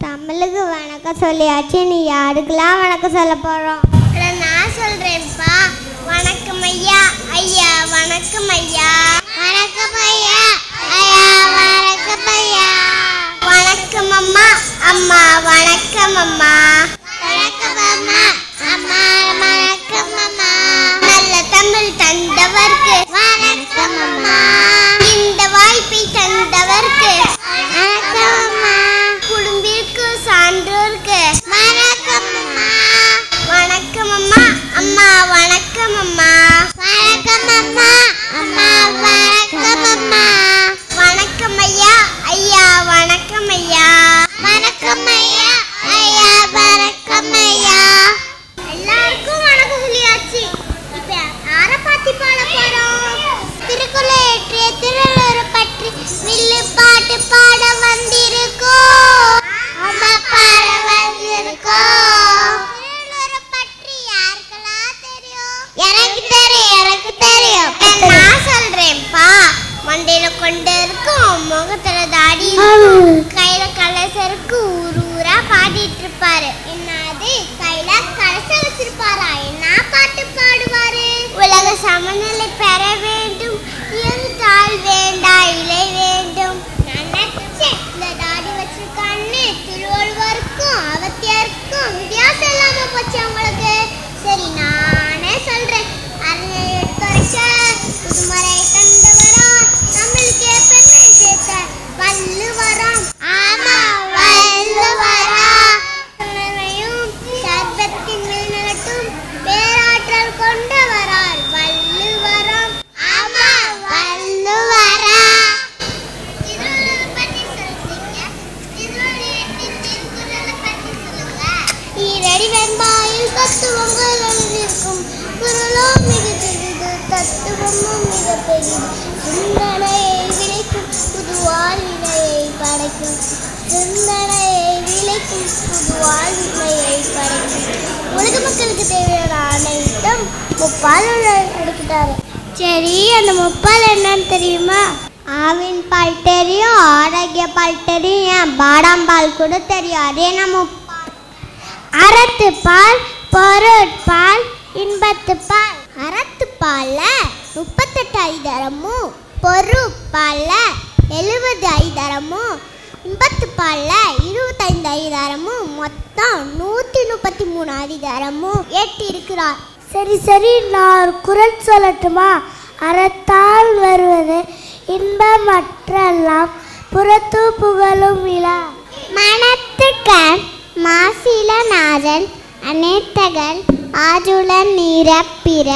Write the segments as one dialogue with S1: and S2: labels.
S1: தமிழுக்கு வணக்கம் சொல்லியாச்சு, நீ யாருக்கெல்லாம் வணக்கம் சொல்ல போறோம்?
S2: நான் சொல்றேன்ப்பா. வணக்கம் ஐயா. ஐயா வணக்கம் ஐயா.
S1: வணக்கம் ஐயா. ஐயா வணக்கம் ஐயா.
S2: வணக்கம் அம்மா. அம்மா வணக்கம் அம்மா.
S1: வணக்கம் அம்மா. அம்மா வணக்கம் அம்மா.
S2: நல்ல தமிழ் தந்தவர்க்கு
S1: வணக்கம் அம்மா.
S2: இந்த வாய்ப்பை தந்தவர்க்கு
S1: வணக்கம் அம்மா.
S2: குடும்பிற்கு சான்றோர்க்கு
S1: வணக்கம் அம்மா.
S2: வணக்கம் அம்மா. அம்மா வணக்கம் அம்மா.
S1: வணக்கம் அம்மா. அம்மா வணக்கம் அம்மா.
S2: வணக்கம் ஐயா. ஐயா வணக்கம் ஐயா.
S1: வணக்கம் ஐயா. ஐயா வணக்கம் ஐயா.
S2: எல்லாருக்கும் வணக்கம் சொல்லியாச்சு. இப்ப யாரை பத்தி பாட போறோம்?
S1: திருக்குறளை ஏற்றிய திருவள்ளுவரை பற்றி வில்லு பாட்டு பாட வந்திருக்கோம். அம்மா பாட வந்திருக்கோம். திருவள்ளுவரை பற்றி யாருக்கெல்லாம் தெரியும்? எனக்கு தெரியும், எனக்கு தெரியும்.
S2: நான் சொல்றேன்ப்பா. மண்டையில கொண்டு இருக்கும், முகத்துல தாடி, கையில கலசருக்கு ஊரு ஊரா பாடிட்டு இருப்பாரு. என்னது கையில கலச வச்சிருப்பாரா? என்ன பாட்டு பாடுவாரு? உலக சமநிலை பெற வேண்டும், இருந்தால் வேண்டா இலை வேண்டும். நான் நினைச்சேன் இந்த தாடி வச்சிருக்கான்னு திருவள்ளுவருக்கும் அவத்தியாருக்கும் வித்தியாசம் இல்லாம போச்சு அவங்களுக்கு. சரி நானே சொல்றேன். அரணை எடுத்துரைக்க புதுமறை தந்தவரா, நம்மளுக்கு எப்பவுமே சேர்த்த வள்ளுவராம்.
S1: ஆமா, வள்ளுவரா.
S2: சர்வத்தின் மேல் நிலட்டும் பேராற்றல் கொண்டவரார் வள்ளுவராம்.
S1: ஆமா, வள்ளுவரா.
S2: திருவள்ளுவர் பத்தி சொல்றீங்க. திருவள்ளுவரின் திருக்குறளை பத்தி சொல்லுங்க. ஈரடி வெண்பாயில் தத்துவங்கள் எழுதியிருக்கும். குறளோ மிக பெரிது, தத்துவமும் மிக பெரிது. சிந்தனையை விளைக்கும், புது வாழ்வினையை படைக்கும். சிந்தனையை விளைக்கும், புது வாழ்வினையை படைக்கும். உலக மக்களுக்கு தேவையான அனைத்தும் முப்பால் எடுத்துட்டாரு.
S1: சரி, அந்த முப்பால் என்னன்னு தெரியுமா? ஆவின் பால் தெரியும், ஆரோக்கிய பால் தெரியும், ஏன் பாதாம் பால் கூட தெரியும். அதே நம்ம அறத்துப்பால், பொருட்பால், இன்பத்துப்பால். அறத்துப்பால்ல 38 ஐதரமும், பொருட்பால்ல 70 ஐதரமும், இன்பத்துப்பால்ல 25 ஐதரமும், மொத்தம் 133 அதிகாரமும் ஏற்றிருக்கிறார்.
S3: சரி சரி, நான் ஒரு குறள் சொல்லட்டுமா? அறத்தால் வருவது இன்பமற்றெல்லாம் புறத்து புகழும் விழா.
S1: மனத்துக்கண் மாசிலநாதன் அனைத்தகன் ஆஜுலன் நிரப்பிற.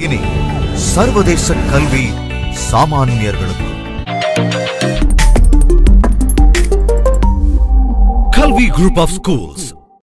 S4: இனி சர்வதேச கல்வி சாமானியர்களுக்கு. கல்வி குரூப் ஆஃப் ஸ்கூல்ஸ்